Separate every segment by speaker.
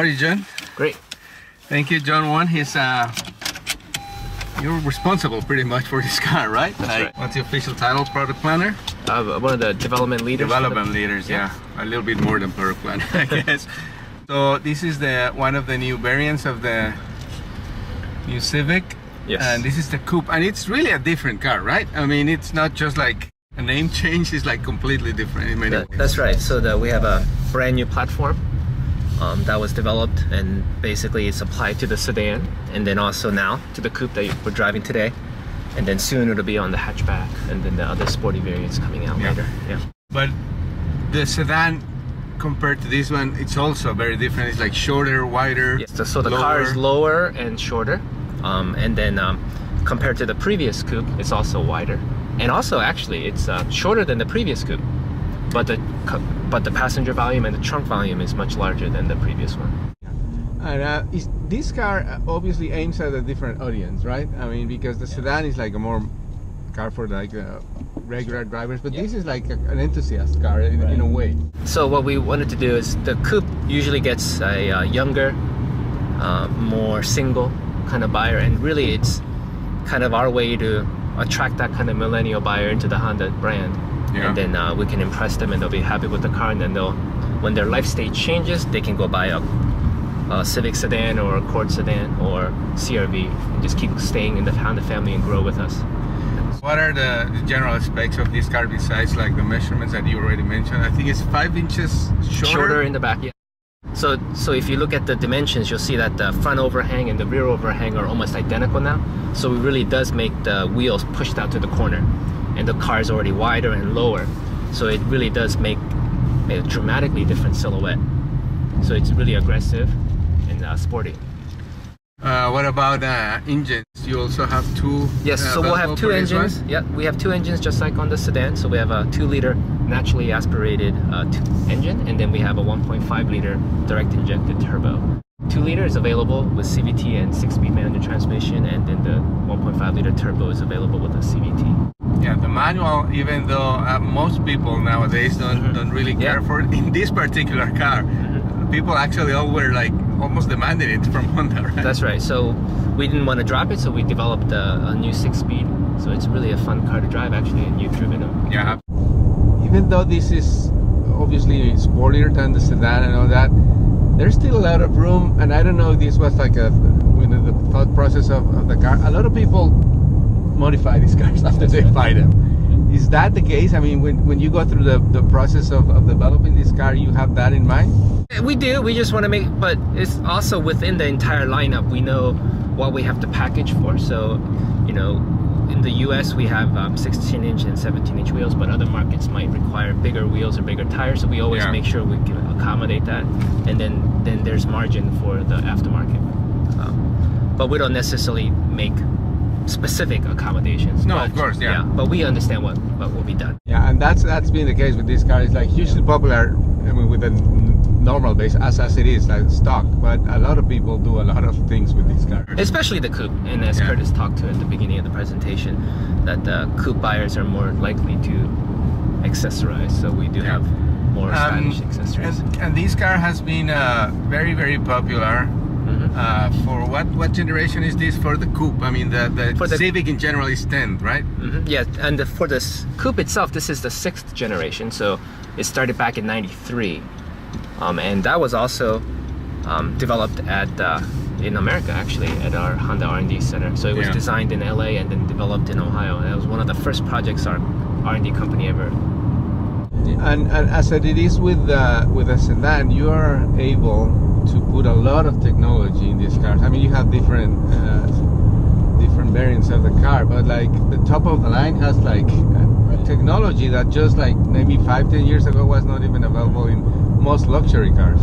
Speaker 1: are you, John?
Speaker 2: Great.
Speaker 1: Thank you, John. You're responsible pretty much for this car, right?
Speaker 2: That's right.
Speaker 1: What's the official title? Product planner?
Speaker 2: One of the development leaders.
Speaker 1: Development leaders, yeah. A little bit more than product planner, I guess. So this is one of the new variants of the new Civic.
Speaker 2: Yes.
Speaker 1: And this is the Coupe, and it's really a different car, right? I mean, it's not just like a name change; it's like completely different in many ways.
Speaker 2: That's right. So we have a brand new platform that was developed, and basically it's applied to the sedan, and then also now to the Coupe that we're driving today, and then soon it'll be on the hatchback, and then the other sporty variants coming out later. Yeah.
Speaker 1: But the sedan, compared to this one, it's also very different. It's like shorter, wider.
Speaker 2: Yes. So the car is lower and shorter, and then compared to the previous Coupe, it's also wider, and also actually it's shorter than the previous Coupe, but the passenger volume and the trunk volume is much larger than the previous one.
Speaker 1: And this car obviously aims at a different audience, right? I mean, because the sedan is like a more car for like regular drivers, but this is like an enthusiast car in a way.
Speaker 2: So what we wanted to do is the Coupe usually gets a younger, more single kind of buyer, and really it's kind of our way to attract that kind of millennial buyer into the Honda brand. Yeah. And then we can impress them, and they'll be happy with the car, and then when their life stage changes, they can go buy a Civic sedan or Accord sedan or CRV and just keep staying in the Honda family and grow with us.
Speaker 1: What are the general specs of this car besides like the measurements that you already mentioned? I think it's 5 inches
Speaker 2: shorter in the back. Yeah. So if you look at the dimensions, you'll see that the front overhang and the rear overhang are almost identical now. So it really does make the wheels pushed out to the corner, and the car is already wider and lower. So it really does make a dramatically different silhouette. So it's really aggressive and sporty.
Speaker 1: What about engines? You also have two.
Speaker 2: Yes, so we'll have two engines. Yeah, we have two engines just like on the sedan. So we have a 2-liter naturally aspirated engine, and then we have a 1.5-liter direct injected turbo. 2-liter is available with CVT and 6-speed manual transmission, and then the 1.5-liter turbo is available with a CVT.
Speaker 1: Yeah, the manual, even though most people nowadays don't really care for it, in this particular car, people actually all were like almost demanding it from Honda, right?
Speaker 2: That's right. So we didn't want to drop it, so we developed a new 6-speed. So it's really a fun car to drive, actually, and you've driven it.
Speaker 1: Yeah. Even though this is obviously sportier than the sedan and all that, there's still a lot of room, and I don't know if this was like the thought process of the car. A lot of people modify these cars after they buy them. Is that the case? I mean, when you go through the process of developing this car, you have that in mind?
Speaker 2: We do. We just want to make, but it's also within the entire lineup. We know what we have to package for. So, in the US we have 16-inch and 17-inch wheels, but other markets might require bigger wheels or bigger tires. So we always make sure we can accommodate that. And then there's margin for the aftermarket. But we don't necessarily make specific accommodations.
Speaker 1: No, of course, yeah.
Speaker 2: But we understand what will be done.
Speaker 1: Yeah, and that's been the case with this car. It's like hugely popular. I mean, with a normal base as it is, like stock. But a lot of people do a lot of things with this car,
Speaker 2: especially the Coupe. And as Curtis talked to at the beginning of the presentation, that the Coupe buyers are more likely to accessorize. So we do have more stylish accessories.
Speaker 1: And this car has been very, very popular. For what generation is this for the Coupe? I mean, the Civic in general is 10, right?
Speaker 2: Yeah, and for this Coupe itself, this is the 6th generation. So it started back in '93, and that was also developed in America, actually, at our Honda R&D center. So it was designed in LA and then developed in Ohio. And that was one of the first projects our R&D company ever.
Speaker 1: And as it is with a sedan, you are able to put a lot of technology in these cars. I mean, you have different variants of the car, but like the top of the line has like technology that just like maybe 5-10 years ago was not even available in most luxury cars.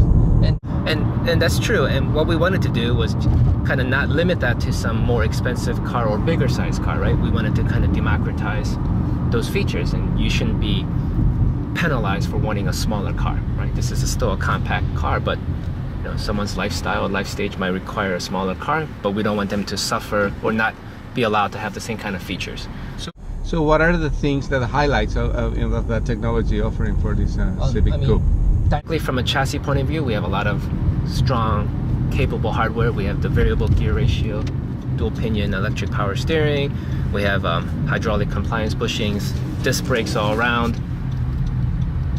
Speaker 2: And that's true. And what we wanted to do was kind of not limit that to some more expensive car or bigger size car, right? We wanted to kind of democratize those features, and you shouldn't be penalized for wanting a smaller car, right? This is still a compact car, but someone's lifestyle, life stage might require a smaller car, but we don't want them to suffer or not be allowed to have the same kind of features.
Speaker 1: So what are the things that the highlights of the technology offering for this Civic Coupe?
Speaker 2: Technically, from a chassis point of view, we have a lot of strong, capable hardware. We have the variable gear ratio, dual pinion electric power steering. We have hydraulic compliance bushings, disc brakes all around,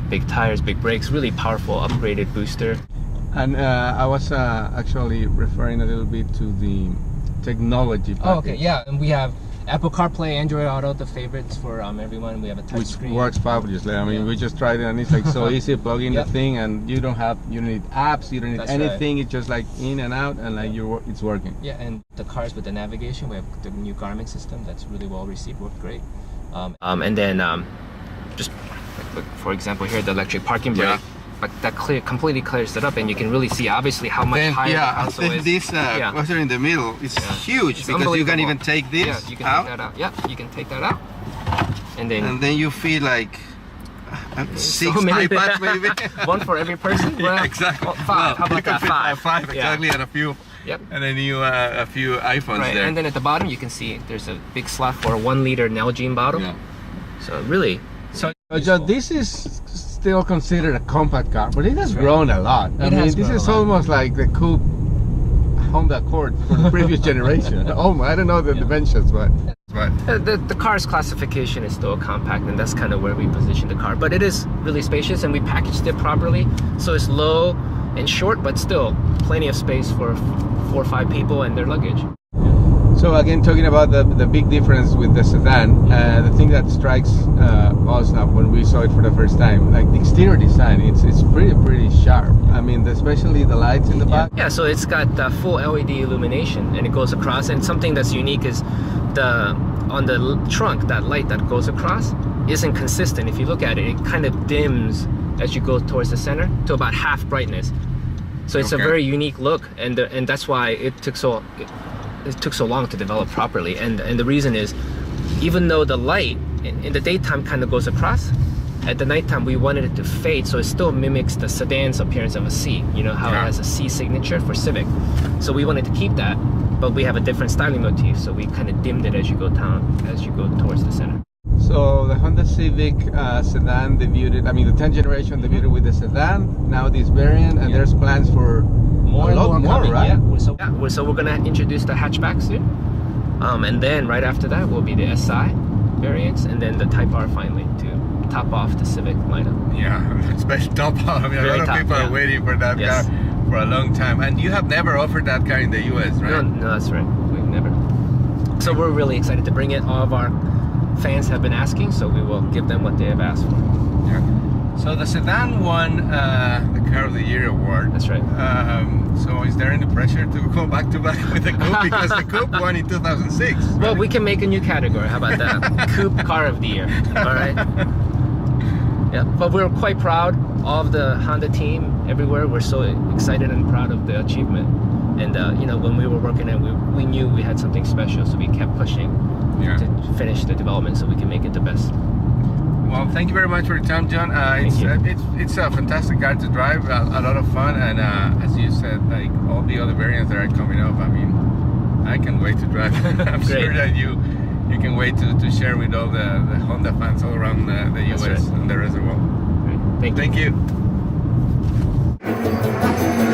Speaker 2: big tires, big brakes, really powerful upgraded booster.
Speaker 1: And I was actually referring a little bit to the technology package.
Speaker 2: Oh, okay, yeah, and we have Apple CarPlay, Android Auto, the favorites for everyone. We have a touch
Speaker 1: Which
Speaker 2: screen.
Speaker 1: works fabulously. I mean, we just tried it and it's like so easy. Plug in the thing and you don't need apps, you don't need anything. It's just like in and out and like it's working.
Speaker 2: Yeah, and the cars with the navigation, we have the new Garmin system that's really well received, worked great. And then just like, for example here, the electric parking brake. Like that completely clears it up, and you can really see obviously how much higher the console is.
Speaker 3: This cluster in the middle is huge,
Speaker 2: it's
Speaker 3: because you can even take this
Speaker 2: you can
Speaker 3: out.
Speaker 2: take that out. Yeah, you can take that out, and then
Speaker 3: you feel like 6
Speaker 2: so many
Speaker 3: iPads maybe.
Speaker 2: One for every person. Well,
Speaker 3: Yeah, exactly.
Speaker 2: Oh, 5. How about that?
Speaker 3: 5 exactly, and a few.
Speaker 2: Yep.
Speaker 3: And then a few iPhones
Speaker 2: Right,
Speaker 3: there.
Speaker 2: and then at the bottom you can see there's a big slot for a 1 liter Nalgene bottle.
Speaker 3: Yeah.
Speaker 2: So really,
Speaker 1: John, this is still considered a compact car, but it has grown a lot. I mean, this is almost like the Coupe Honda Accord for the previous generation. Oh, I don't know the dimensions, but
Speaker 2: the car's classification is still compact, and that's kind of where we position the car. But it is really spacious, and we packaged it properly, so it's low and short, but still plenty of space for 4 or 5 people and their luggage.
Speaker 1: So again, talking about the big difference with the sedan, the thing that strikes us now when we saw it for the first time, like the exterior design, it's pretty sharp. I mean, especially the lights in the back.
Speaker 2: Yeah, so it's got full LED illumination, and it goes across. And something that's unique is on the trunk, that light that goes across isn't consistent. If you look at it, it kind of dims as you go towards the center to about half brightness. So it's a very unique look, and that's why it took so long to develop properly. And the reason is, even though the light in the daytime kind of goes across, at the nighttime we wanted it to fade so it still mimics the sedan's appearance of a C. You know how it has a C signature for Civic. So we wanted to keep that, but we have a different styling motif, so we kind of dimmed it as you go towards the center.
Speaker 1: So the Honda Civic sedan debuted, I mean the 10th generation debuted with the sedan, now this variant, and there's plans for a lot more, right?
Speaker 2: Yeah, so we're gonna introduce the hatchback soon, and then right after that will be the SI variants, and then the Type R finally to top off the Civic lineup.
Speaker 3: Yeah, special top off. I mean, a lot of people are waiting for that car for a long time, and you have never offered that car in the US, right?
Speaker 2: No, that's right. We've never. So we're really excited to bring it. All of our fans have been asking, so we will give them what they have asked for.
Speaker 3: Yeah. So the sedan won the Car of the Year award.
Speaker 2: That's right.
Speaker 3: So is there any pressure to go back to back with the Coupe, because the Coupe won in 2006? Right?
Speaker 2: Well, we can make a new category. How about that? Coupe Car of the Year. All right. Yeah, but we're quite proud of the Honda team everywhere. We're so excited and proud of the achievement. And you know, when we were working it, we knew we had something special, so we kept pushing to finish the development so we can make it the best.
Speaker 3: Well, thank you very much for your time, John. It's a fantastic car to drive, a lot of fun, and as you said, like all the other variants that are coming up, I mean, I can't wait to drive. I'm sure that you can wait to share with all the Honda fans all around the US and the rest of the world.
Speaker 2: Great. Thank you.
Speaker 3: Thank you.